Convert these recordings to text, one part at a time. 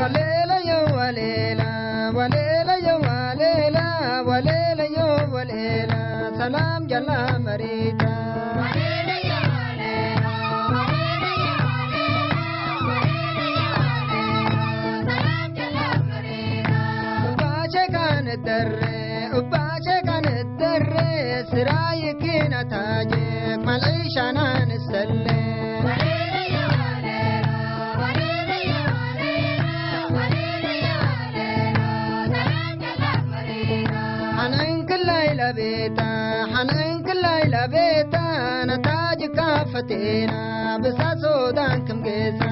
وليلة يا وليلة وليلة يا وليلة وليلة يا وليلة سلام جلا مريتا وليلة يا وليلة وليلة يا وليلة وليلة يا وليلة سلام جلا مريتا وباشا كان الدري وباشا كان الدري سرايك نتاجك مالعيش أنا نسلي وليلة يا وليلة وليلة يا وليلة وليلة يا وليلة سلام جلا مريتا حنين كل ليلة بيتا حنين كل ليلة بيتا نتاج كافتينا بساسودان كم قيسا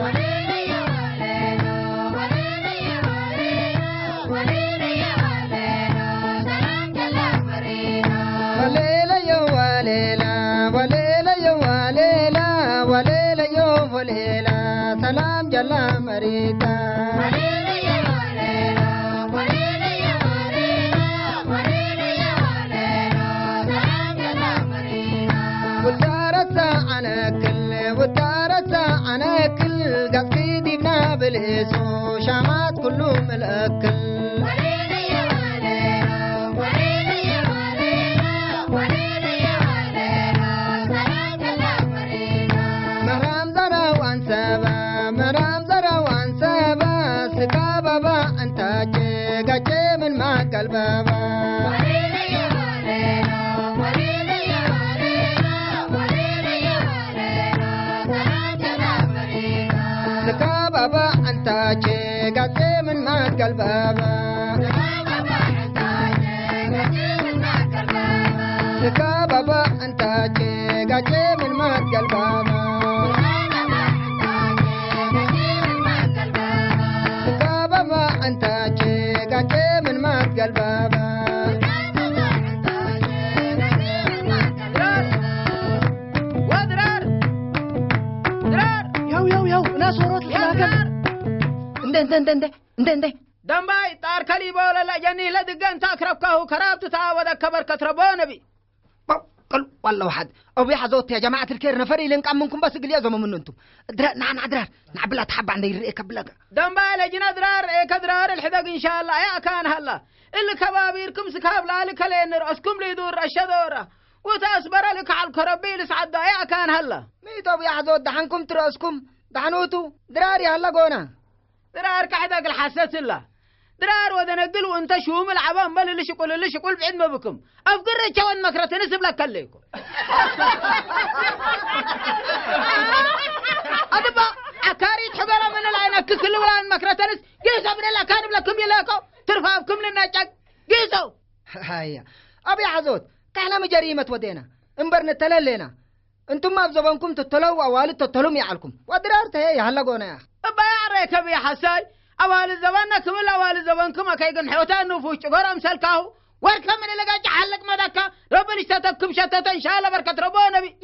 وليلة يا وليلة وليلة يا وليلة وليلة يا وليلة سلام جلا مريتا وليلة يا وليلة وليلة يا وليلة وليلة يا وليلة سلام جلا مريتا وليلة يا وليلة وليلة يا وليلة وليلة يا وليلة سلام جلا مريتا ودارت أنا كل ودارت أنا كل قصيدي بنابلسو شامات كلهم الأكل وليلة يا وليلة وليلة يا وليلة وليلة يا وليلة سلام جلا مريتا مرام زرا وانسابا مرام زرا وانسابا سكابا با انت جيجا من ما قلبابا وليلة يا وليلة وليلة يا وليلة وليلة يا وليلة سلام جلا مريتا سكابا با انت جيجا من ما قلبابا سكابا با انت جيجا من ما قلبابا سكابا با انت جيجا من ما قلبابا ودرار درار يو ناس وروت الحلاقة انت دمباي طار كلي بولا لا جني لا دقن تاكربكه كرابت تعاود كبر كتربو نبي قل والله واحد ابي حزوت يا جماعه الكير نفري لنقام منكم بس قل يا زلمه من انتم درار درار نعبلا تحب عند يريك بلق دمباي لجنا درار درار الحدق ان شاء الله يا كان هلا اللي كبابيركم سكاب لالك لين راسكم ليدور الشدوره وتاسبر لك على الكربيل سعد يا كان هلا ميتو يا حزوت دحنكم تراسكم دحنوتو درار يا هلا قونا درار كحدق الحساس الله درار ودنقل وانت شوم العبان بل اللي شقول بعد ما بكم افقر جوان مكرة نسب لك كليكم ادبا اكاري تحبر من العين كل ولا مكرة نس قيسوا من الاكارب لكم يلاكو ترفع بكم لنا جاك قيسوا هيا ابي حزوت كحنا مجريمة ودينا انبرنا تللينا انتم ما بزبانكم تتلو اوالد تتلوم يعلكم ودرار تهي هلا قونا يا ابا يعريك ابي حساي أوال الزبان كمل أوال الزبان كم كيجن حوتان نفوش قرام سلكاو وركم من اللي قاعد حلق مدكا ربنا يشتتكم شتتا إن شاء الله بركة ربنا نبي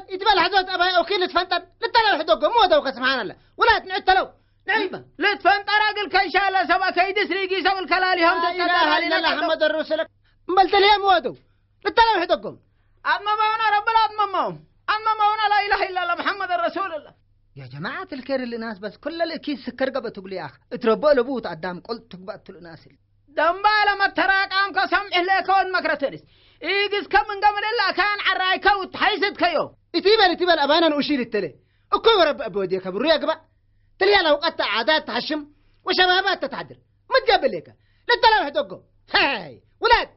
يتبال حزوت أبا أوكيل تفنتر للتلو حدوكم مو دوك سبحان الله ولا تنعتلو نعيبة لتفنتر أقل كإن شاء الله سبا كيدس ريجي سب الكلالي هم تتكلم لا محمد الرسول مبلتلي موادو للتلو حدوكم أما مونا ربنا أما مونا لا إله إلا الله محمد الرسول الله يا جماعة الكير اللي ناس بس كل الكيس سكر قبل تقولي يا أخ اتربوا لبوت قدام قلت تقبل الناس دمبالا ما تراك أمك سمع لك ون مكرتنس إيجز كم من قبل الله كان عرايك وتحيزت كيو يتيبال أبانا نشيل التلي أكو رب أبودي كبر يا جبا تلي لو قطع عادات تحشم وشبابات تتعدل ما تقبل لك لا تلو حدقو هاي ولاد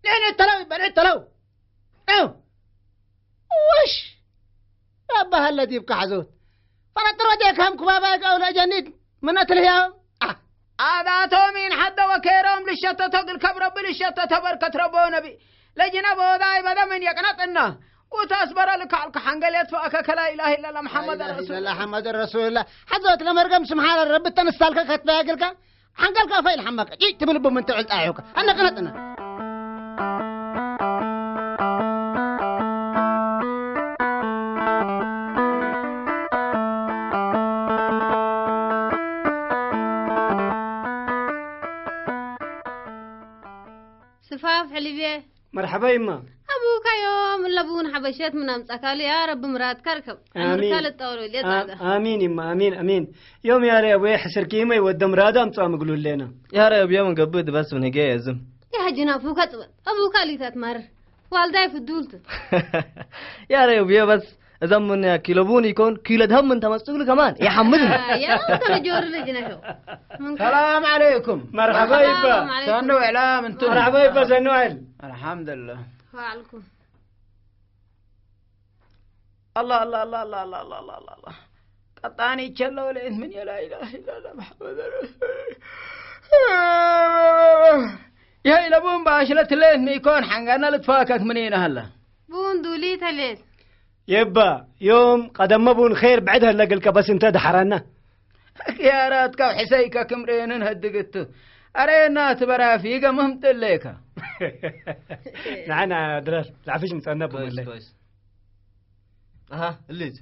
لين التلو يبقى التلو وش ربها الذي يبقى حزوت فنتروديك هم كبابك أو لا جنيد من أتلهيهم عاداتهم من حد وكيرهم للشتة تقل كبر بالشتة تبركة ربو نبي لجنا بوداي بدا من يقنطنا وتصبر لك على حنقل يدفعك لا إله إلا الله محمد رسول الله محمد رسول الله حزوت لما رقم سبحان الرب تنستالك كتباقلك حنقلك فايل حمك جيت تبلب من تعود أعيوك أنا قنطنا صفاف علبيه مرحبا يما أبوك يوم ولا بون حبشات من أمس أكالي يا رب مراد كركب آمين آمين إما آمين يوم يا ري أبوي حسر كيما يود مراد أمس يقولوا لنا يا ري أبوي يوم قبض بس من هجاي يزم يا هجنا فوق أبوك اللي تتمر والداي في الدولت يا ري أبوي بس زمن كيلوبون يكون كيلو دهم من تمسكوا كمان يا حمدنا يا كل جور لجنا شو السلام عليكم مرحبا يبا سنو إعلام انتم مرحبا يبا سنوعل الحمد لله وعليكم الله الله الله الله الله الله الله الله قطعني تشلو لين من لا إله إلا الله محمد يا إلى بون باشلة لين يكون حنقنا لتفاكك منين هلا بون دولي تليل يبا يوم قدم مبون خير بعدها لقلك بس انت دحرنا يا راتك وحسيك كمرين هدقت أرينا تبرا فيك مهمت ليك معنا دراس العفيش مسألنا كويس أها الليج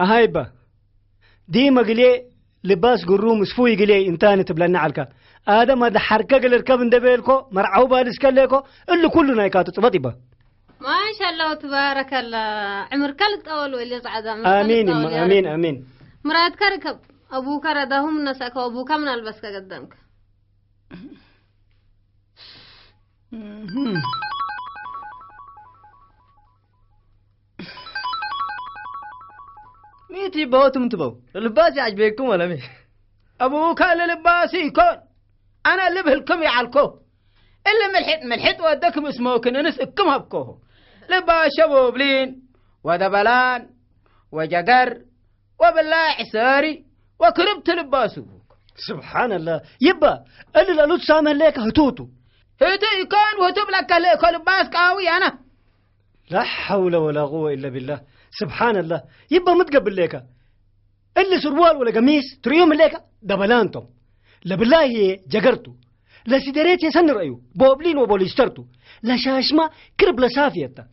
أها يبا دي مقلي لباس قروم سفوي قلي انتاني تبلنا عليك آدم هذا حركة قل الركب اندبيلكو مرعو بالسكاليكو اللي كلنا يكاتو تبطيبا ما شاء الله تبارك الله عمر كلت أول واللي صعد آمين آمين آمين مراد كركب أبوك ردهم نسك وأبوك من البسك قدامك ميتي بوتم تبو اللباس يعجبكم ولا مي أبوك اللباس يكون أنا اللي بهلكم يعلكو اللي ملحت ودكم اسموكن نسكم هبكوه لباس شبوبلين ودبلان وجقر وبالله عساري وكربت لباسه سبحان الله يبا اللي الألوت سامه ليك هتوتو هتو يكون وهتو بلك ليك لباس قاوي أنا لا حول ولا قوة إلا بالله سبحان الله يبا متقبل ليك اللي سروال ولا قميص تريوم ليك دبلانتم لا بالله جقرتو لا سيدريت يسن رأيو بوبلين وبوليسترتو لا شاشما كرب لا سافيتا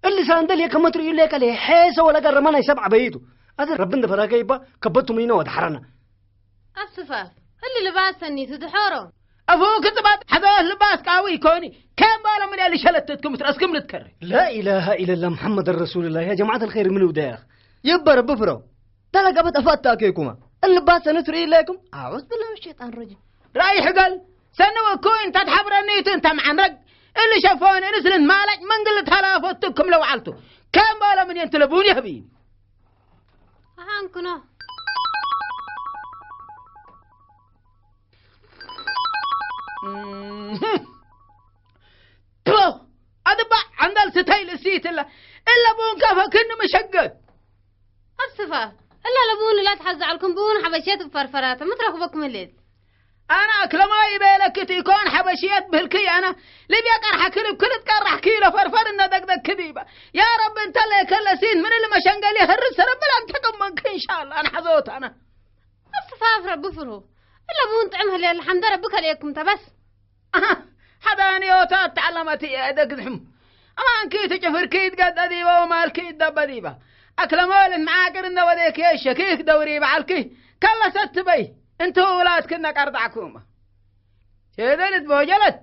اللي ساندل يك ما تريو ليك له حيسه ولا قرمنا يسبع بيتو هذا ربنا فراك يبا كبتو مينو ودحرنا الصفاف اللي لباسني تدحورو أفوك تبات هذا لباس قوي كوني كم بالا من اللي شلتتكم ترسكم لتكرر لا إله إلا الله محمد رسول الله يا جماعة الخير من وداخ يبا رب فرو تلقى بتفات تاكيكما اللباس نتري لكم أعوذ بالله من الشيطان الرجيم رايح قال سنو كوين تتحبرني انت مع رج اللي شافوني نزل مالك من قلت هلافتكم لو علتوا كم بالا من ينتلبون يا حبيبي هانكنا أدبا عندل ستايل السيت إلا بون كافا كن مشقد الصفاف إلا لبون لا تحزعلكم بون حبشيات بفرفرات متركوا بكم الليل أنا أكل ما يبالك تيكون حبشيات بهالكي أنا لبي أقرح كلب كل تقرح كيلو فرفر إنه دق كذيبة يا رب أنت اللي كل سين من اللي مشنقلي هرس رب لا أنتقم منك إن شاء الله أنا حظوت أنا الصفاف رب فرو إلا بون طعمها اللي الحمد ربك عليكم تبس حداني وتات تعلمتي يا دقدحم أما أنكي تجفر كيد قد أديبة وما الكيد دب أديبة أكل مول معاقر إنه وديك يا شكيك دوري بعالكي كلا ستبي انتو اولاد كنا قرضعكم شيدلت بوجلت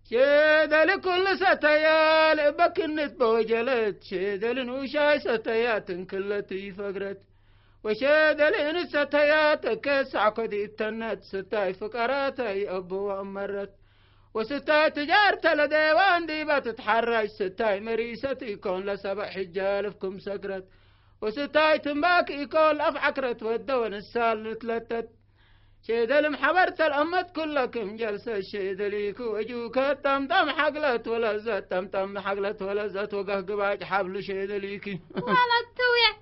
شيدل كل ستيال بكنت بوجلت شيدل نوشاي ستيات كلتي فقرت وشيدل ستيات كسع قدي التنت ستاي فقراتي ابو امرت وستاي تجارة لديوان ديبة تتحرج ستاي مريستي كون لسبع حجال فكم سقرت وستاي تنباك يكون أفعكرت والدون السال تلتت شيدل محبرت الأمت كلكم جلسة شيدليك وجوك تمتم حقلت ولزت تمتم حقلت ولزت وقهقباج حبل شيدليك ولا التوية